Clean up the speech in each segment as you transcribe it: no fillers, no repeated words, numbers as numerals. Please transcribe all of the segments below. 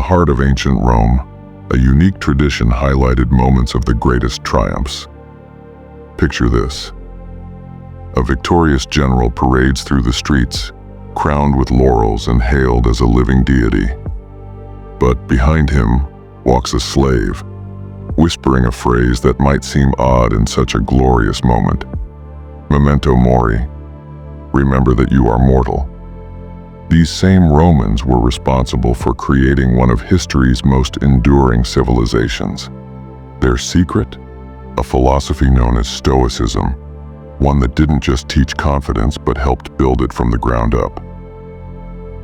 the heart of ancient Rome, a unique tradition highlighted moments of the greatest triumphs. Picture this. A victorious general parades through the streets, crowned with laurels and hailed as a living deity. But behind him walks a slave, whispering a phrase that might seem odd in such a glorious moment. Memento mori. Remember that you are mortal. These same Romans were responsible for creating one of history's most enduring civilizations. Their secret? A philosophy known as Stoicism, one that didn't just teach confidence but helped build it from the ground up.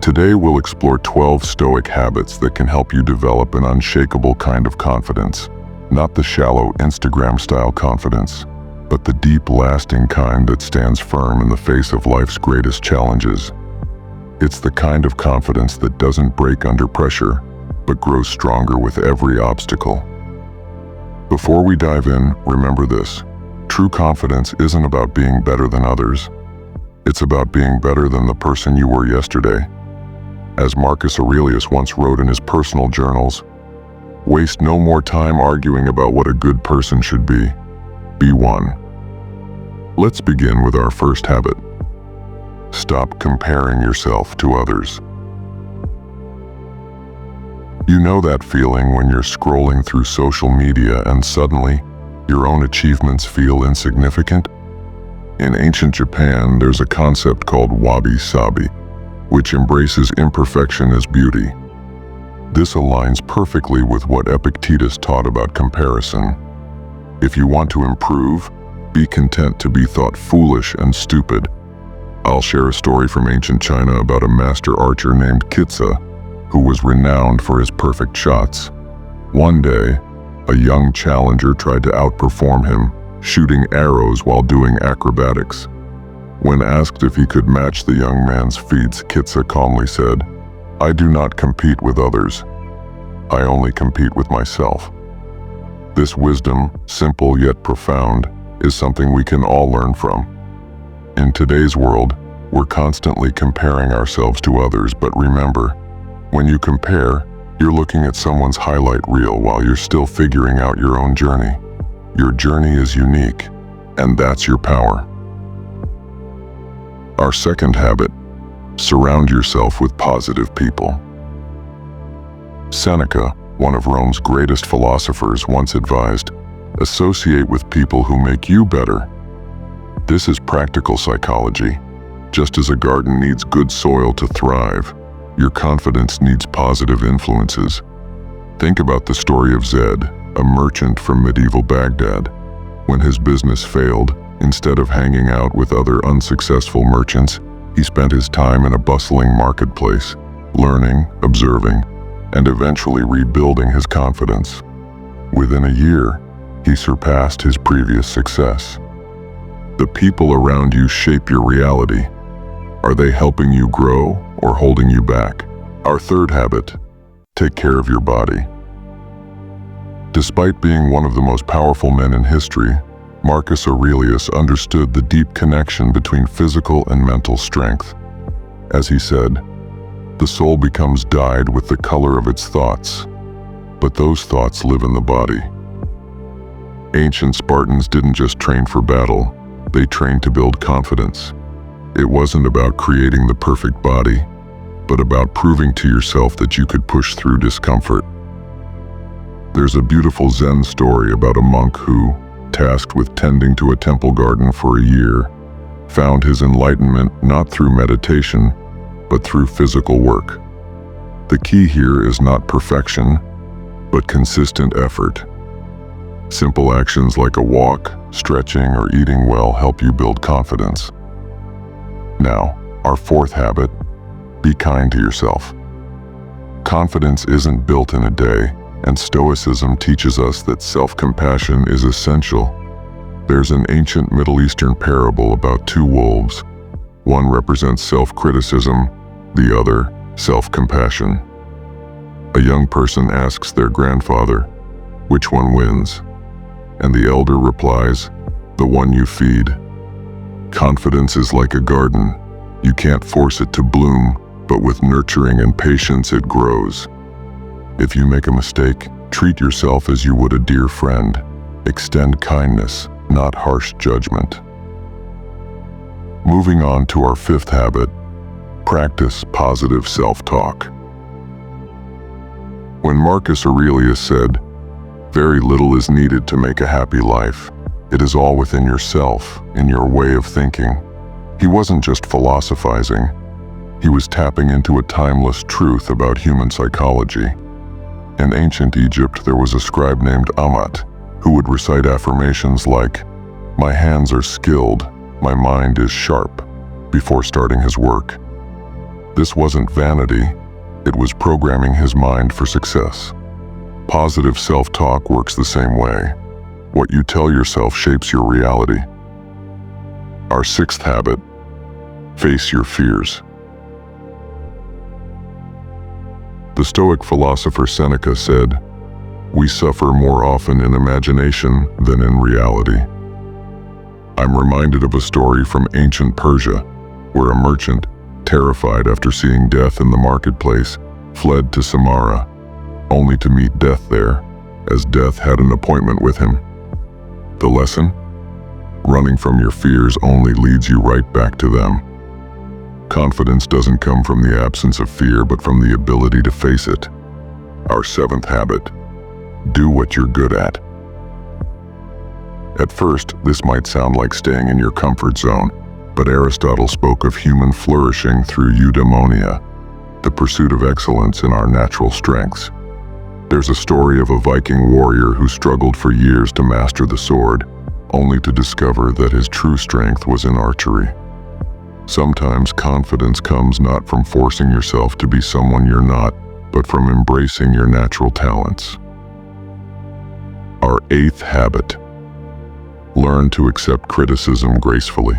Today we'll explore 12 Stoic habits that can help you develop an unshakable kind of confidence. Not the shallow Instagram-style confidence, but the deep, lasting kind that stands firm in the face of life's greatest challenges. It's the kind of confidence that doesn't break under pressure, but grows stronger with every obstacle. Before we dive in, remember this. True confidence isn't about being better than others. It's about being better than the person you were yesterday. As Marcus Aurelius once wrote in his personal journals, "Waste no more time arguing about what a good person should be. Be one." Let's begin with our first habit. Stop comparing yourself to others. You know that feeling when you're scrolling through social media and suddenly your own achievements feel insignificant? In ancient Japan, there's a concept called Wabi-Sabi, which embraces imperfection as beauty. This aligns perfectly with what Epictetus taught about comparison. If you want to improve, be content to be thought foolish and stupid. I'll share a story from ancient China about a master archer named Kitsa, who was renowned for his perfect shots. One day, a young challenger tried to outperform him, shooting arrows while doing acrobatics. When asked if he could match the young man's feats, Kitsa calmly said, "I do not compete with others. I only compete with myself." This wisdom, simple yet profound, is something we can all learn from. In today's world, we're constantly comparing ourselves to others, but remember, when you compare, you're looking at someone's highlight reel while you're still figuring out your own journey. Your journey is unique, and that's your power. Our second habit, surround yourself with positive people. Seneca, one of Rome's greatest philosophers, once advised, associate with people who make you better. This is practical psychology. Just as a garden needs good soil to thrive, your confidence needs positive influences. Think about the story of Zed, a merchant from medieval Baghdad. When his business failed, instead of hanging out with other unsuccessful merchants, he spent his time in a bustling marketplace, learning, observing, and eventually rebuilding his confidence. Within a year, he surpassed his previous success. The people around you shape your reality. Are they helping you grow or holding you back? Our third habit, take care of your body. Despite being one of the most powerful men in history, Marcus Aurelius understood the deep connection between physical and mental strength. As he said, "The soul becomes dyed with the color of its thoughts, but those thoughts live in the body." Ancient Spartans didn't just train for battle, they trained to build confidence. It wasn't about creating the perfect body, but about proving to yourself that you could push through discomfort. There's a beautiful Zen story about a monk who, tasked with tending to a temple garden for a year, found his enlightenment not through meditation, but through physical work. The key here is not perfection, but consistent effort. Simple actions like a walk, stretching, or eating well help you build confidence. Now, our fourth habit, be kind to yourself. Confidence isn't built in a day, and Stoicism teaches us that self-compassion is essential. There's an ancient Middle Eastern parable about two wolves. One represents self-criticism, the other, self-compassion. A young person asks their grandfather, "Which one wins?" And the elder replies, "The one you feed." Confidence is like a garden. You can't force it to bloom, but with nurturing and patience it grows. If you make a mistake, treat yourself as you would a dear friend. Extend kindness, not harsh judgment. Moving on to our fifth habit, practice positive self-talk. When Marcus Aurelius said, "Very little is needed to make a happy life. It is all within yourself, in your way of thinking," he wasn't just philosophizing. He was tapping into a timeless truth about human psychology. In ancient Egypt, there was a scribe named Amat who would recite affirmations like, "My hands are skilled, my mind is sharp," before starting his work. This wasn't vanity, it was programming his mind for success. Positive self-talk works the same way. What you tell yourself shapes your reality. Our sixth habit, face your fears. The Stoic philosopher Seneca said, "We suffer more often in imagination than in reality." I'm reminded of a story from ancient Persia, where a merchant, terrified after seeing death in the marketplace, fled to Samarra, only to meet death there, as death had an appointment with him. The lesson? Running from your fears only leads you right back to them. Confidence doesn't come from the absence of fear, but from the ability to face it. Our seventh habit, do what you're good at. At first, this might sound like staying in your comfort zone, but Aristotle spoke of human flourishing through eudaimonia, the pursuit of excellence in our natural strengths. There's a story of a Viking warrior who struggled for years to master the sword, only to discover that his true strength was in archery. Sometimes confidence comes not from forcing yourself to be someone you're not, but from embracing your natural talents. Our eighth habit, learn to accept criticism gracefully.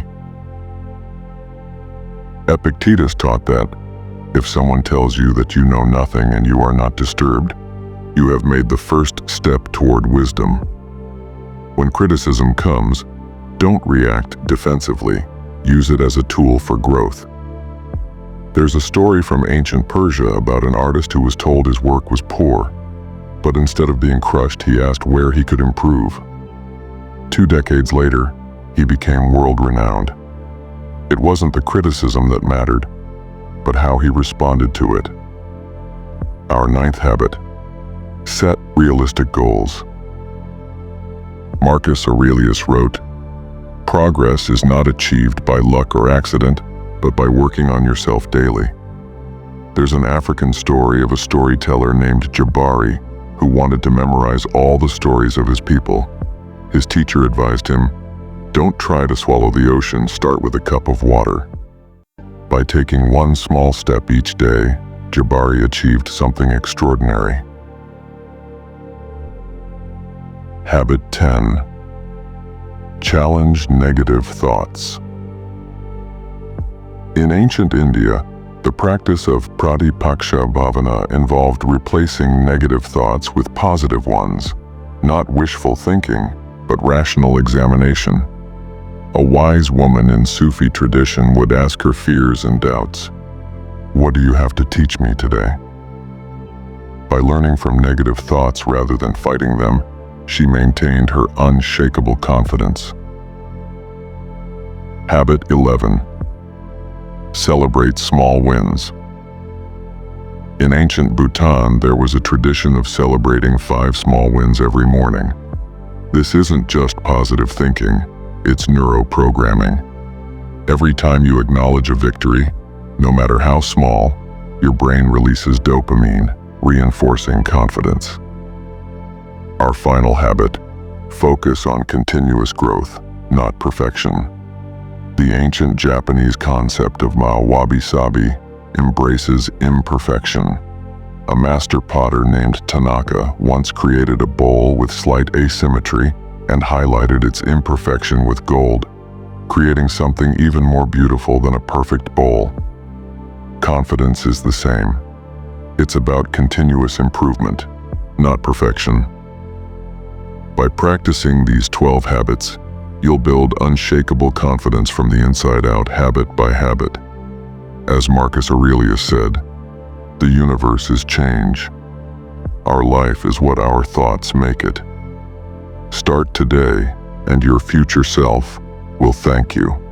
Epictetus taught that, if someone tells you that you know nothing and you are not disturbed, you have made the first step toward wisdom. When criticism comes, don't react defensively. Use it as a tool for growth. There's a story from ancient Persia about an artist who was told his work was poor, but instead of being crushed, he asked where he could improve. 2 decades later, he became world-renowned. It wasn't the criticism that mattered, but how he responded to it. Our ninth habit, set realistic goals. Marcus Aurelius wrote, "Progress is not achieved by luck or accident, but by working on yourself daily." There's an African story of a storyteller named Jabari who wanted to memorize all the stories of his people. His teacher advised him, "Don't try to swallow the ocean, start with a cup of water." By taking one small step each day, Jabari achieved something extraordinary. Habit 10. Challenge negative thoughts. In ancient India, the practice of pratipaksha bhavana involved replacing negative thoughts with positive ones, not wishful thinking, but rational examination. A wise woman in Sufi tradition would ask her fears and doubts, "What do you have to teach me today?" By learning from negative thoughts rather than fighting them, she maintained her unshakable confidence. Habit 11. Celebrate small wins. In ancient Bhutan, there was a tradition of celebrating 5 small wins every morning. This isn't just positive thinking, it's neuroprogramming. Every time you acknowledge a victory, no matter how small, your brain releases dopamine, reinforcing confidence. Our final habit, focus on continuous growth, not perfection. The ancient Japanese concept of Wabi-Sabi embraces imperfection. A master potter named Tanaka once created a bowl with slight asymmetry and highlighted its imperfection with gold, creating something even more beautiful than a perfect bowl. Confidence is the same. It's about continuous improvement, not perfection. By practicing these 12 habits, you'll build unshakable confidence from the inside out, habit by habit. As Marcus Aurelius said, the universe is change. Our life is what our thoughts make it. Start today, and your future self will thank you.